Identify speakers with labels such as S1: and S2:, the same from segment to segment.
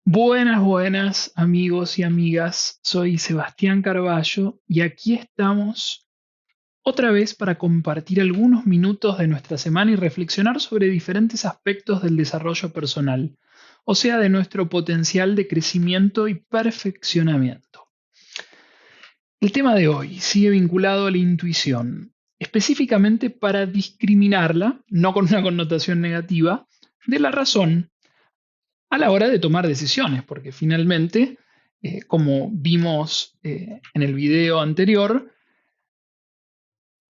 S1: Buenas, buenas amigos y amigas. Soy Sebastián Carballo y aquí estamos otra vez para compartir algunos minutos de nuestra semana y reflexionar sobre diferentes aspectos del desarrollo personal, o sea, de nuestro potencial de crecimiento y perfeccionamiento. El tema de hoy sigue vinculado a la intuición, específicamente para discriminarla, no con una connotación negativa, de la razón a la hora de tomar decisiones, porque finalmente, como vimos en el video anterior,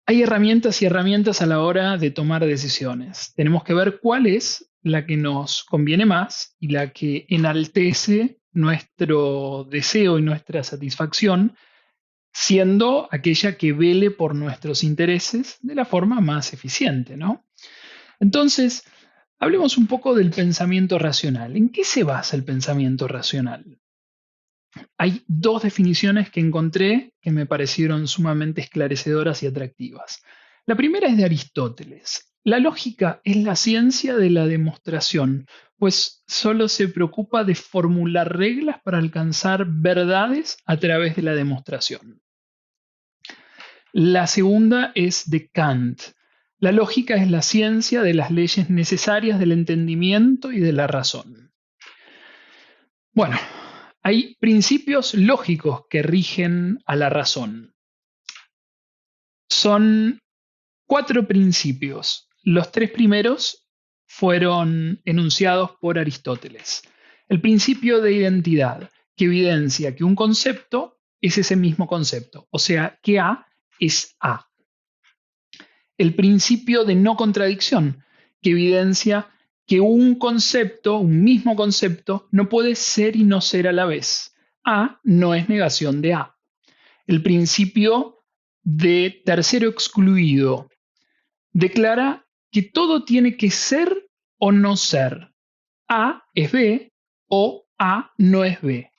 S1: hay herramientas y herramientas a la hora de tomar decisiones. Tenemos que ver cuál es la que nos conviene más y la que enaltece nuestro deseo y nuestra satisfacción, siendo aquella que vele por nuestros intereses de la forma más eficiente, ¿no? Entonces, hablemos un poco del pensamiento racional. ¿En qué se basa el pensamiento racional? Hay dos definiciones que encontré que me parecieron sumamente esclarecedoras y atractivas. La primera es de Aristóteles. La lógica es la ciencia de la demostración, pues solo se preocupa de formular reglas para alcanzar verdades a través de la demostración. La segunda es de Kant. La lógica es la ciencia de las leyes necesarias del entendimiento y de la razón. Bueno, hay principios lógicos que rigen a la razón. Son cuatro principios. Los tres primeros fueron enunciados por Aristóteles. El principio de identidad, que evidencia que un concepto es ese mismo concepto, o sea, que A es A. El principio de no contradicción, que evidencia que un concepto, un mismo concepto, no puede ser y no ser a la vez. A no es negación de A. El principio de tercero excluido declara que todo tiene que ser o no ser. A es B o A no es B.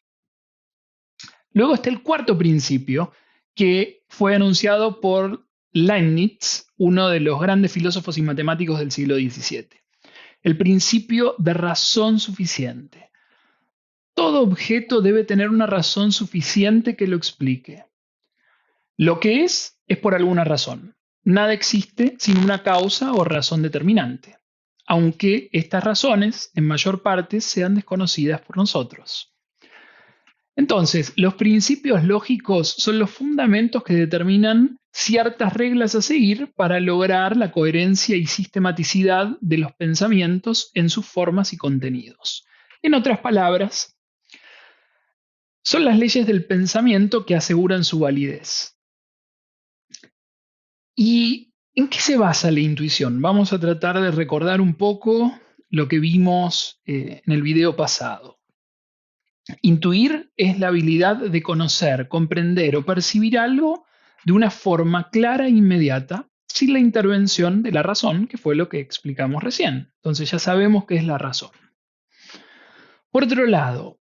S1: Luego está el cuarto principio, que fue anunciado por Leibniz, uno de los grandes filósofos y matemáticos del siglo XVII. El principio de razón suficiente. Todo objeto debe tener una razón suficiente que lo explique. Lo que es por alguna razón. Nada existe sin una causa o razón determinante, aunque estas razones en mayor parte sean desconocidas por nosotros. Entonces, los principios lógicos son los fundamentos que determinan ciertas reglas a seguir para lograr la coherencia y sistematicidad de los pensamientos en sus formas y contenidos. En otras palabras, son las leyes del pensamiento que aseguran su validez. ¿Y en qué se basa la intuición? Vamos a tratar de recordar un poco lo que vimos en el video pasado. Intuir es la habilidad de conocer, comprender o percibir algo de una forma clara e inmediata, sin la intervención de la razón, que fue lo que explicamos recién. Entonces ya sabemos qué es la razón. Por otro lado,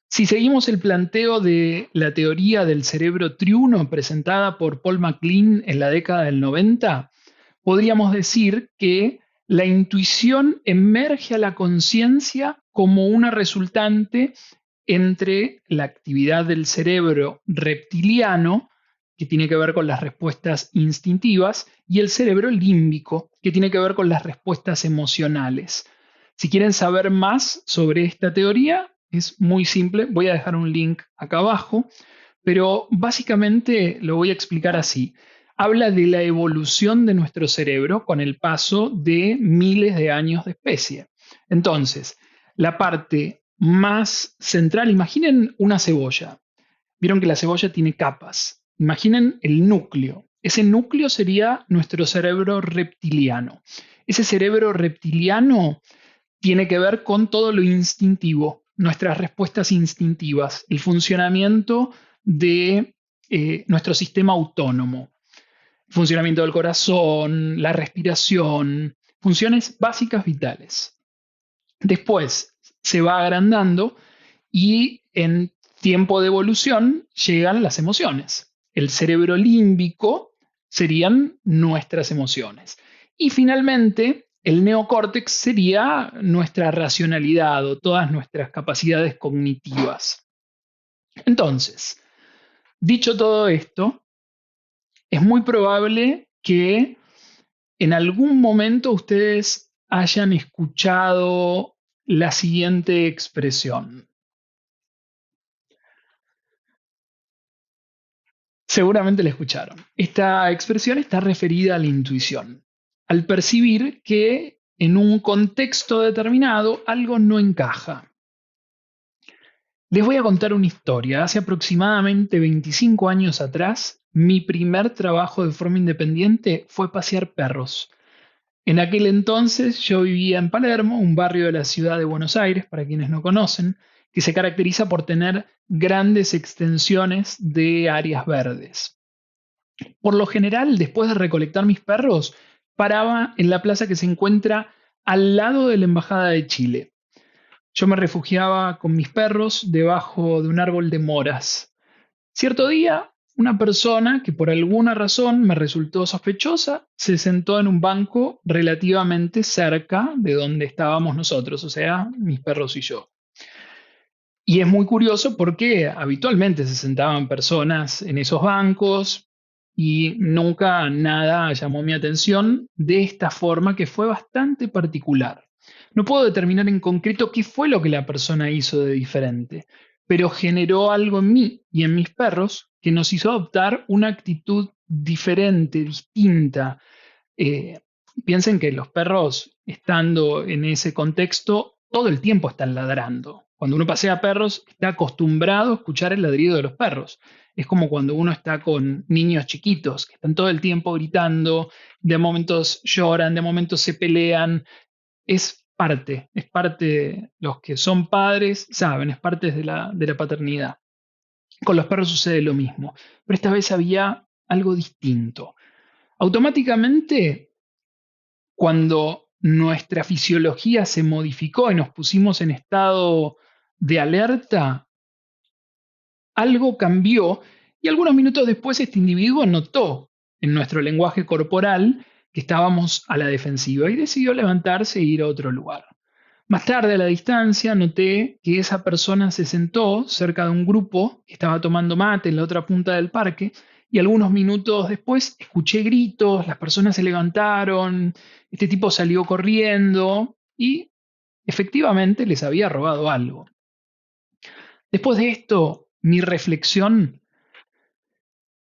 S1: si seguimos el planteo de la teoría del cerebro triuno presentada por Paul MacLean en la década del 90, podríamos decir que la intuición emerge a la conciencia como una resultante entre la actividad del cerebro reptiliano, que tiene que ver con las respuestas instintivas, y el cerebro límbico, que tiene que ver con las respuestas emocionales. Si quieren saber más sobre esta teoría, es muy simple, voy a dejar un link acá abajo, pero básicamente lo voy a explicar así. Habla de la evolución de nuestro cerebro con el paso de miles de años de especie. Entonces, la parte más central, imaginen una cebolla. Vieron que la cebolla tiene capas. Imaginen el núcleo. Ese núcleo sería nuestro cerebro reptiliano. Ese cerebro reptiliano tiene que ver con todo lo instintivo, nuestras respuestas instintivas, el funcionamiento de nuestro sistema autónomo, el funcionamiento del corazón, la respiración, funciones básicas vitales. Después se va agrandando y en tiempo de evolución llegan las emociones. El cerebro límbico serían nuestras emociones. Y finalmente, El neocórtex sería nuestra racionalidad o todas nuestras capacidades cognitivas. Entonces, dicho todo esto, es muy probable que en algún momento ustedes hayan escuchado la siguiente expresión. Seguramente la escucharon. Esta expresión está referida a la intuición, al percibir que en un contexto determinado algo no encaja. Les voy a contar una historia. Hace aproximadamente 25 años atrás, mi primer trabajo de forma independiente fue pasear perros. En aquel entonces yo vivía en Palermo, un barrio de la ciudad de Buenos Aires, para quienes no conocen, que se caracteriza por tener grandes extensiones de áreas verdes. Por lo general, después de recolectar mis perros, paraba en la plaza que se encuentra al lado de la Embajada de Chile. Yo me refugiaba con mis perros debajo de un árbol de moras. Cierto día, una persona que por alguna razón me resultó sospechosa se sentó en un banco relativamente cerca de donde estábamos nosotros, o sea, mis perros y yo. Y es muy curioso porque habitualmente se sentaban personas en esos bancos y nunca nada llamó mi atención de esta forma que fue bastante particular. No puedo determinar en concreto qué fue lo que la persona hizo de diferente, pero generó algo en mí y en mis perros que nos hizo adoptar una actitud diferente, distinta. Eh, Piensen que los perros, estando en ese contexto, todo el tiempo están ladrando. Cuando uno pasea perros, está acostumbrado a escuchar el ladrido de los perros. Es como cuando uno está con niños chiquitos, que están todo el tiempo gritando, de momentos lloran, de momentos se pelean. Es parte, los que son padres saben, es parte de la paternidad. Con los perros sucede lo mismo, pero esta vez había algo distinto. Automáticamente, cuando nuestra fisiología se modificó y nos pusimos en estado de alerta, algo cambió y algunos minutos después este individuo notó en nuestro lenguaje corporal que estábamos a la defensiva y decidió levantarse e ir a otro lugar. Más tarde, a la distancia, noté que esa persona se sentó cerca de un grupo que estaba tomando mate en la otra punta del parque y algunos minutos después escuché gritos, las personas se levantaron, este tipo salió corriendo y efectivamente les había robado algo. Después de esto, mi reflexión,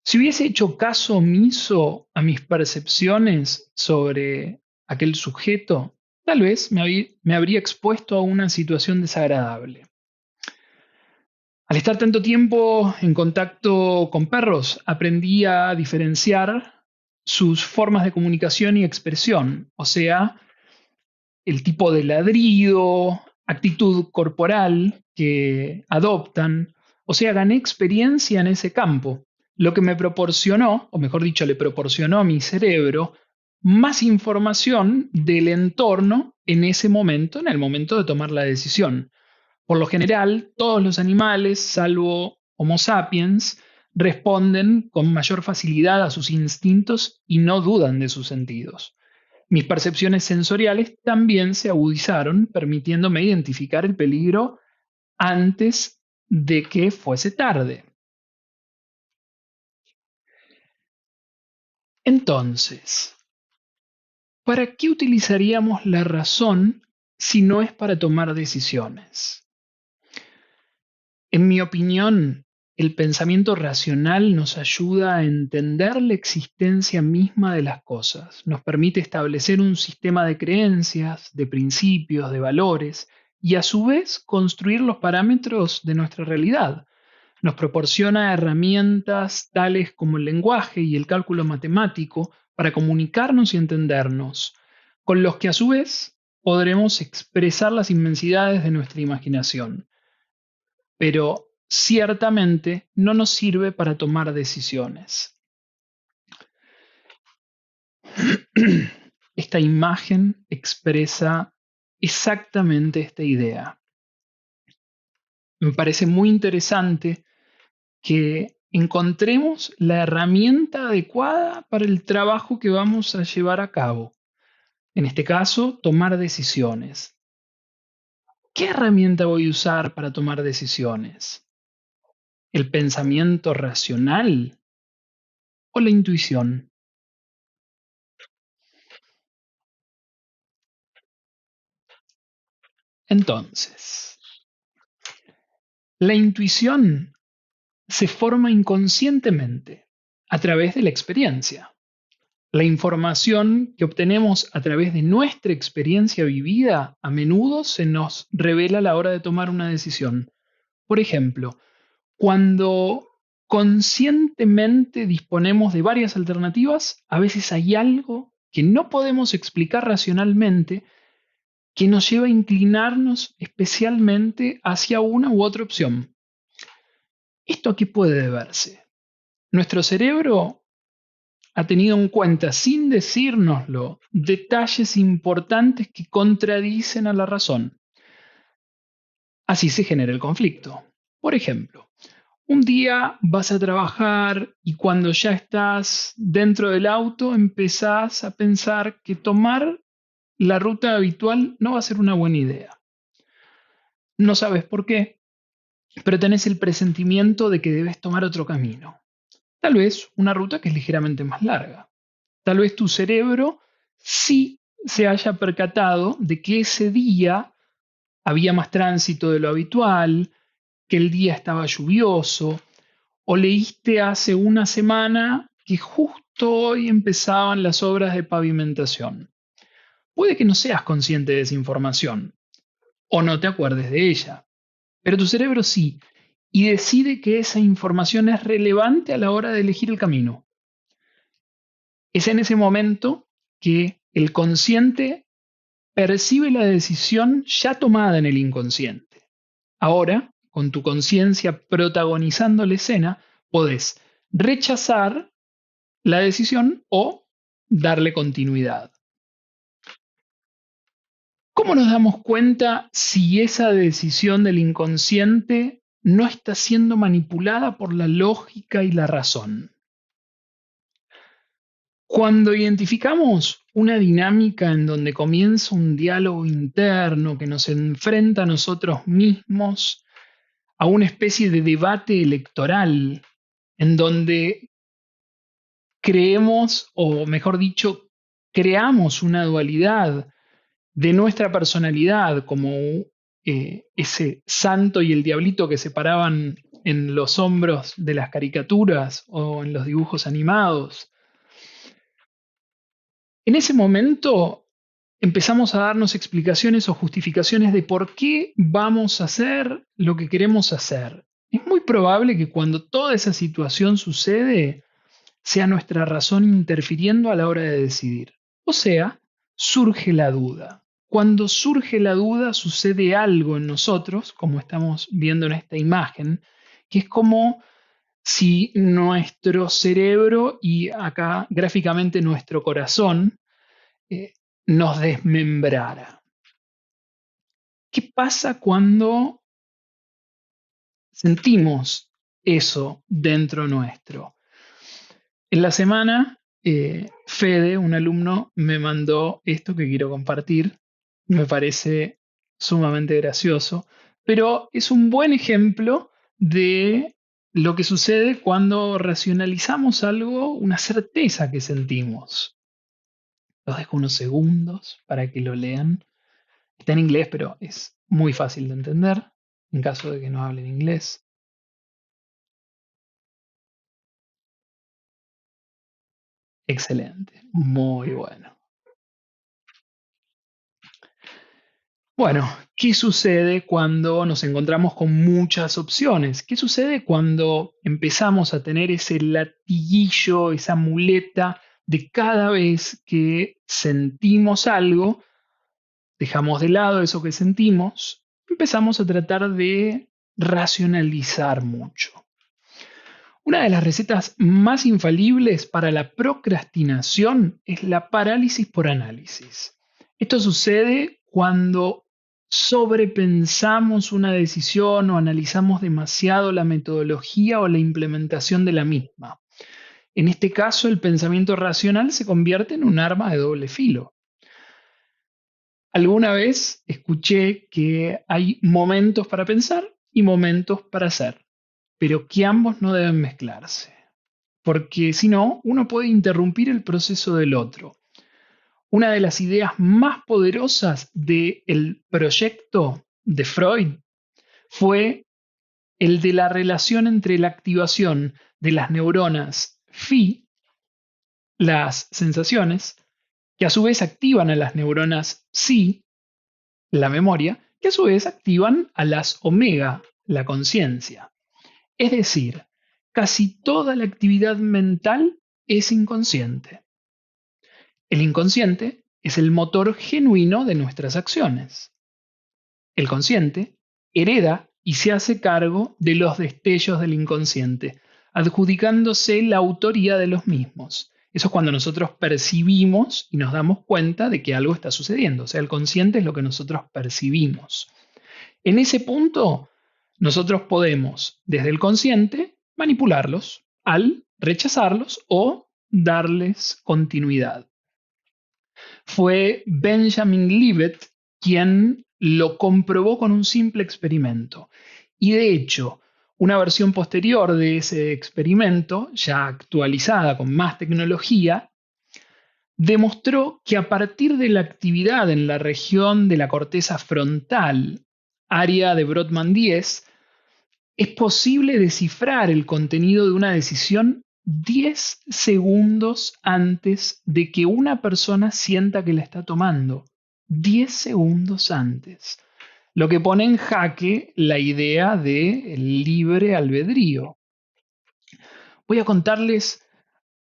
S1: si hubiese hecho caso omiso a mis percepciones sobre aquel sujeto, tal vez me habría expuesto a una situación desagradable. Al estar tanto tiempo en contacto con perros, aprendí a diferenciar sus formas de comunicación y expresión, o sea, el tipo de ladrido, actitud corporal que adoptan, o sea, gané experiencia en ese campo, lo que me proporcionó, o mejor dicho, le proporcionó a mi cerebro más información del entorno en ese momento, en el momento de tomar la decisión. Por lo general, todos los animales, salvo Homo sapiens, responden con mayor facilidad a sus instintos y no dudan de sus sentidos. Mis percepciones sensoriales también se agudizaron, permitiéndome identificar el peligro antes de que fuese tarde. Entonces, ¿para qué utilizaríamos la razón si no es para tomar decisiones? En mi opinión, el pensamiento racional nos ayuda a entender la existencia misma de las cosas, nos permite establecer un sistema de creencias, de principios, de valores y a su vez construir los parámetros de nuestra realidad. Nos proporciona herramientas tales como el lenguaje y el cálculo matemático para comunicarnos y entendernos, con los que a su vez podremos expresar las inmensidades de nuestra imaginación, pero ciertamente no nos sirve para tomar decisiones. Esta imagen expresa exactamente esta idea. Me parece muy interesante que encontremos la herramienta adecuada para el trabajo que vamos a llevar a cabo. En este caso, tomar decisiones. ¿Qué herramienta voy a usar para tomar decisiones? ¿El pensamiento racional o la intuición? Entonces, la intuición se forma inconscientemente a través de la experiencia. La información que obtenemos a través de nuestra experiencia vivida a menudo se nos revela a la hora de tomar una decisión. Por ejemplo, cuando conscientemente disponemos de varias alternativas, a veces hay algo que no podemos explicar racionalmente que nos lleva a inclinarnos especialmente hacia una u otra opción. ¿Esto a qué puede deberse? Nuestro cerebro ha tenido en cuenta, sin decírnoslo, detalles importantes que contradicen a la razón. Así se genera el conflicto. Por ejemplo, un día vas a trabajar y cuando ya estás dentro del auto empezás a pensar que tomar la ruta habitual no va a ser una buena idea. No sabes por qué, pero tenés el presentimiento de que debes tomar otro camino. Tal vez una ruta que es ligeramente más larga. Tal vez tu cerebro sí se haya percatado de que ese día había más tránsito de lo habitual, que el día estaba lluvioso, o leíste hace una semana que justo hoy empezaban las obras de pavimentación. Puede que no seas consciente de esa información o no te acuerdes de ella, pero tu cerebro sí, y decide que esa información es relevante a la hora de elegir el camino. Es en ese momento que el consciente percibe la decisión ya tomada en el inconsciente. Ahora, con tu conciencia protagonizando la escena, podés rechazar la decisión o darle continuidad. ¿Cómo nos damos cuenta si esa decisión del inconsciente no está siendo manipulada por la lógica y la razón? Cuando identificamos una dinámica en donde comienza un diálogo interno que nos enfrenta a nosotros mismos, a una especie de debate electoral, en donde creemos, o mejor dicho, creamos una dualidad de nuestra personalidad, como ese santo y el diablito que se paraban en los hombros de las caricaturas o en los dibujos animados. En ese momento empezamos a darnos explicaciones o justificaciones de por qué vamos a hacer lo que queremos hacer. Es muy probable que cuando toda esa situación sucede, sea nuestra razón interfiriendo a la hora de decidir. O sea, surge la duda. Cuando surge la duda, sucede algo en nosotros, como estamos viendo en esta imagen, que es como si nuestro cerebro y acá gráficamente nuestro corazón eh, nos desmembrara. ¿Qué pasa cuando sentimos eso dentro nuestro? En la semana, Fede, un alumno, me mandó esto que quiero compartir. Me parece sumamente gracioso, pero es un buen ejemplo de lo que sucede cuando racionalizamos algo, una certeza que sentimos. Los dejo unos segundos para que lo lean. Está en inglés, pero es muy fácil de entender en caso de que no hablen inglés. Excelente, muy bueno. Bueno, ¿qué sucede cuando nos encontramos con muchas opciones? ¿Qué sucede cuando empezamos a tener ese latiguillo, esa muleta de cada vez que sentimos algo, dejamos de lado eso que sentimos, empezamos a tratar de racionalizar mucho? Una de las recetas más infalibles para la procrastinación es la parálisis por análisis. Esto sucede cuando sobrepensamos una decisión o analizamos demasiado la metodología o la implementación de la misma. En este caso, el pensamiento racional se convierte en un arma de doble filo. Alguna vez escuché que hay momentos para pensar y momentos para hacer, pero que ambos no deben mezclarse, porque si no, uno puede interrumpir el proceso del otro. Una de las ideas más poderosas del proyecto de Freud fue el de la relación entre la activación de las neuronas Phi, las sensaciones, que a su vez activan a las neuronas Psi, la memoria, que a su vez activan a las omega, la conciencia. Es decir, casi toda la actividad mental es inconsciente. El inconsciente es el motor genuino de nuestras acciones. El consciente hereda y se hace cargo de los destellos del inconsciente, adjudicándose la autoría de los mismos. Eso es cuando nosotros percibimos y nos damos cuenta de que algo está sucediendo. O sea, el consciente es lo que nosotros percibimos. En ese punto, nosotros podemos, desde el consciente, manipularlos al rechazarlos o darles continuidad. Fue Benjamin Libet quien lo comprobó con un simple experimento. Y de hecho, una versión posterior de ese experimento, ya actualizada con más tecnología, demostró que a partir de la actividad en la región de la corteza frontal, área de Brodmann 10, es posible descifrar el contenido de una decisión 10 segundos antes de que una persona sienta que la está tomando. 10 segundos antes. Lo que pone en jaque la idea del libre albedrío. Voy a contarles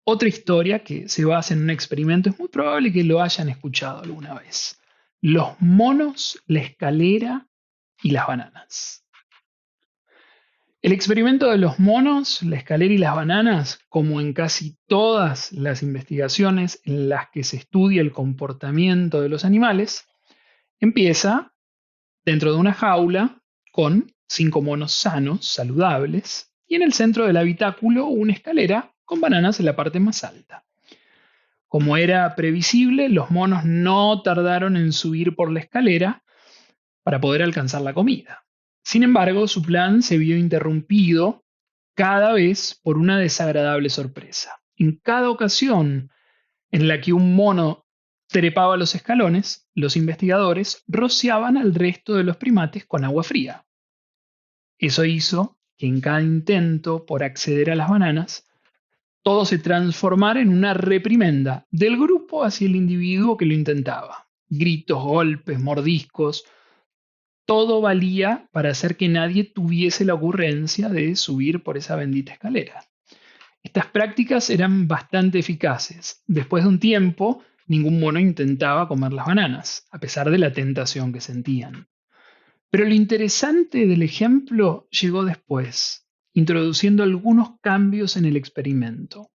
S1: otra historia que se basa en un experimento. Es muy probable que lo hayan escuchado alguna vez. Los monos, la escalera y las bananas. El experimento de los monos, la escalera y las bananas, como en casi todas las investigaciones en las que se estudia el comportamiento de los animales, empieza dentro de una jaula con 5 monos sanos, saludables, y en el centro del habitáculo una escalera con bananas en la parte más alta. Como era previsible, los monos no tardaron en subir por la escalera para poder alcanzar la comida. Sin embargo, su plan se vio interrumpido cada vez por una desagradable sorpresa. En cada ocasión en la que un mono trepaba los escalones, los investigadores rociaban al resto de los primates con agua fría. Eso hizo que en cada intento por acceder a las bananas, todo se transformara en una reprimenda del grupo hacia el individuo que lo intentaba. Gritos, golpes, mordiscos, todo valía para hacer que nadie tuviese la ocurrencia de subir por esa bendita escalera. Estas prácticas eran bastante eficaces. Después de un tiempo, ningún mono intentaba comer las bananas, a pesar de la tentación que sentían. Pero lo interesante del ejemplo llegó después, introduciendo algunos cambios en el experimento.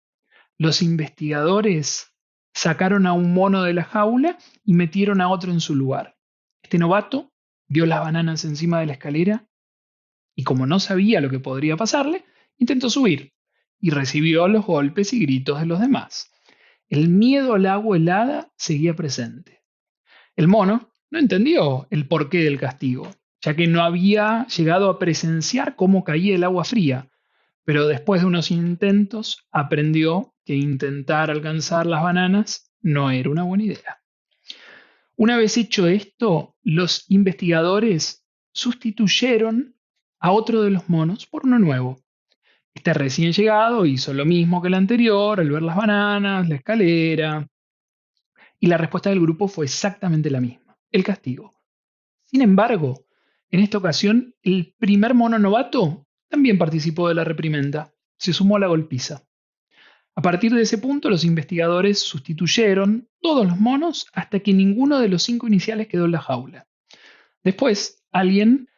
S1: Los investigadores sacaron a un mono de la jaula y metieron a otro en su lugar. Este novato vio las bananas encima de la escalera y, como no sabía lo que podría pasarle, intentó subir y recibió los golpes y gritos de los demás. El miedo al agua helada seguía presente. El mono no entendió el porqué del castigo, ya que no había llegado a presenciar cómo caía el agua fría, pero después de unos intentos aprendió que intentar alcanzar las bananas no era una buena idea. Una vez hecho esto, los investigadores sustituyeron a otro de los monos por uno nuevo. Este recién llegado hizo lo mismo que el anterior al ver las bananas, la escalera, y la respuesta del grupo fue exactamente la misma, el castigo. Sin embargo, en esta ocasión, el primer mono novato también participó de la reprimenda, se sumó a la golpiza. A partir de ese punto, los investigadores sustituyeron todos los monos hasta que ninguno de los 5 iniciales quedó en la jaula. Después, alguien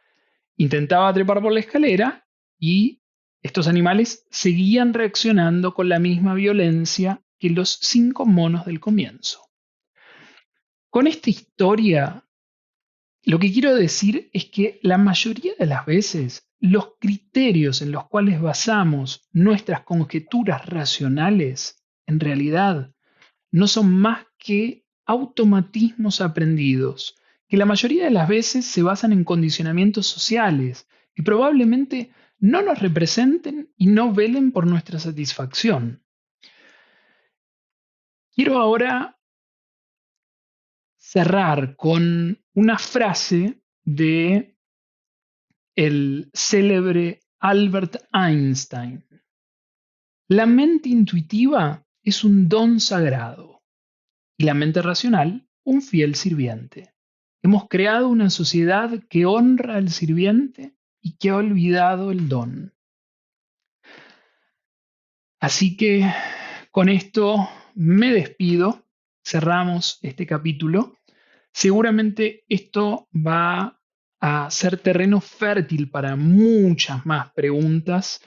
S1: intentaba trepar por la escalera y estos animales seguían reaccionando con la misma violencia que los 5 monos del comienzo. Con esta historia, lo que quiero decir es que la mayoría de las veces los criterios en los cuales basamos nuestras conjeturas racionales en realidad no son más que automatismos aprendidos, que la mayoría de las veces se basan en condicionamientos sociales y probablemente no nos representen y no velen por nuestra satisfacción. Quiero ahora cerrar con una frase de el célebre Albert Einstein. La mente intuitiva es un don sagrado y la mente racional un fiel sirviente. Hemos creado una sociedad que honra al sirviente y que ha olvidado el don. Así que con esto me despido, cerramos este capítulo. Seguramente esto va a ser terreno fértil para muchas más preguntas,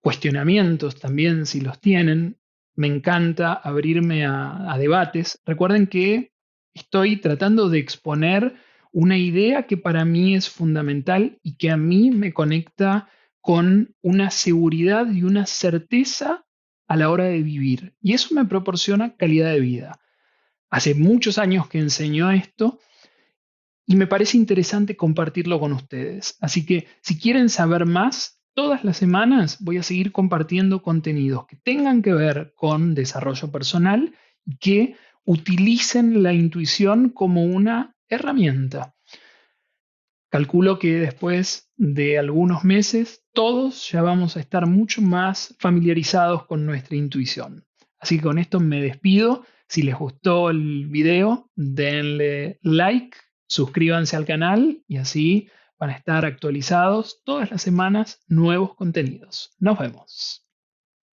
S1: cuestionamientos también si los tienen. Me encanta abrirme a debates. Recuerden que estoy tratando de exponer una idea que para mí es fundamental y que a mí me conecta con una seguridad y una certeza a la hora de vivir. Y eso me proporciona calidad de vida. Hace muchos años que enseño esto y me parece interesante compartirlo con ustedes. Así que si quieren saber más, todas las semanas voy a seguir compartiendo contenidos que tengan que ver con desarrollo personal y que utilicen la intuición como una herramienta. Calculo que después de algunos meses todos ya vamos a estar mucho más familiarizados con nuestra intuición. Así que con esto me despido. Si les gustó el video, denle like, suscríbanse al canal y así van a estar actualizados todas las semanas nuevos contenidos. Nos vemos.